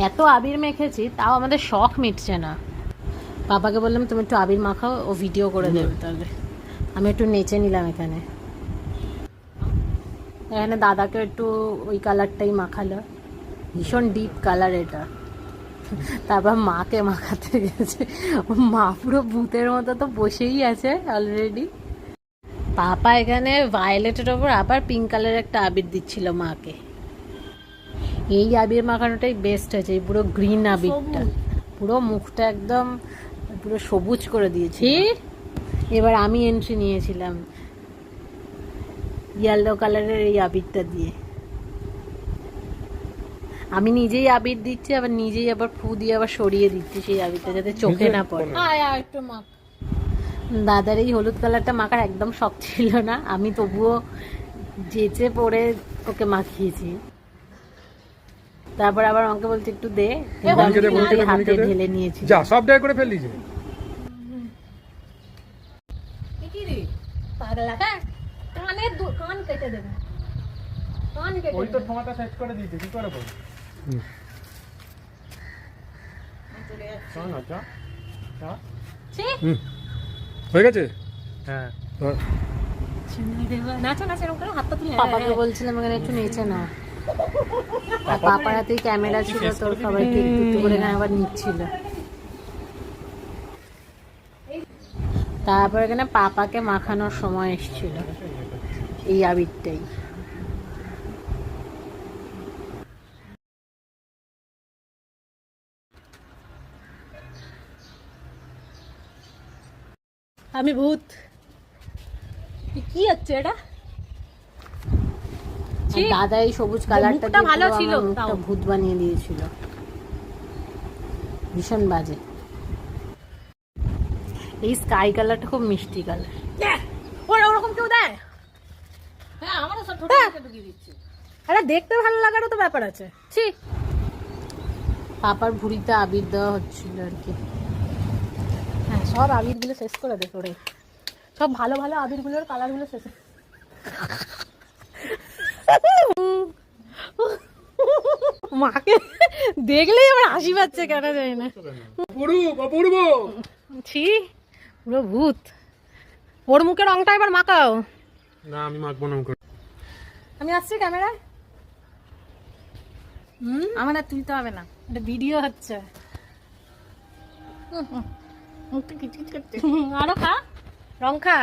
এত আবির মেখেছি তাও আমাদের শখ মিটছে না। পাপাকে বললাম তুমি একটু আবির মাখাও, ও ভিডিও করে দেবে। তাহলে আমি একটু নেচে নিলাম এখানে। এখানে দাদাকে একটু ওই কালারটাই মাখালো, ভীষণ ডিপ কালার এটা। তারপর মাকে মাখাতে গেছে, মা পুরো ভূতের মতো তো বসেই আছে অলরেডি। পাপা এখানে ভায়োলেটের ওপর আবার পিঙ্ক কালারের একটা আবির দিচ্ছিল মাকে। এই আবির মাখানোটাই বেস্ট হয়েছে, এই পুরো গ্রিন আবিরটা, পুরো মুখটা একদম পুরো সবুজ করে দিয়েছি। এবার আমি এন্ট্রি নিয়েছিলাম ইয়েলো কালারের এই আবিরটা দিয়ে। আমি নিজেই আবির দিচ্ছি, আবার নিজেই আবার ফু দিয়ে আবার সরিয়ে দিচ্ছি সেই আবিরটা, যাতে চোখে না পড়ে। একটু মাখ। দাদার এই হলুদ কালারটা মাখার একদম শখ ছিল না, আমি তবুও যেচে পড়ে ওকে মাখিয়েছি। তারপর আবার আমাকে বলছে একটু দে, হাতে ঢেলে নিয়েছি। যা সব ড্রাই করে ফেললি যে কি রে পাগলা, কানে কান কেটে দেবে, কান কেটে ওই তো ঠোঁটা সেট করে দিয়েছে, কি করে বল? হয়ে গেছে। হ্যাঁ নাচো নাচো এরকম করে হাতটা তুলে। পাপাকে বলছিলাম এখানে একটু নেচে নাও, আর পাপার হাতেই ক্যামেরা ছিল, তোর সবাইকে একটু একটু করে এখানে আবার নিচ্ছিল। তারপর এখানে পাপাকে মাখানোর সময় এসেছিল এই আবিরটাই। আমি ভূত। কি হচ্ছে এটা? দাদা এই সবুজ কালারটা মুখটা ভালো ছিল, মুখটা ভূত বানিয়ে দিয়েছিল, ভীষণ বাজে। এই স্কাই কালারটা খুব মিষ্টি কালার। ওরকম কেউ দেয়? হ্যাঁ আমারও সব ছোট ছোট ঢুকিয়ে দিচ্ছে। আরে দেখতে ভালো লাগারও তো ব্যাপার আছে। ছি, পাপার ভুঁড়িতে আবির দেওয়া হচ্ছিল আর কি। হ্যাঁ সব আবিরগুলো শেষ করে দে তোরে, সব ভালো ভালো আবিরগুলোর কালারগুলো শেষ। মাকে দেখলেই আমার হাসি পাচ্ছে, কেন জানি না। ছি, পুরো ভূত। ওর মুখের রংটা এবার মাখাও। না আমি মাখবো না। আমি আসছি ক্যামেরায়। আমার আর তুলতে হবে না, এটা ভিডিও হচ্ছে। মুখটা কিচকিচ করছে। আরো খা, রং খা।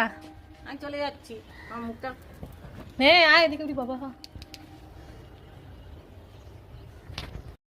আমি চলে যাচ্ছি, আমার মুখটা। হ্যাঁ আয় এদিকে বাবা।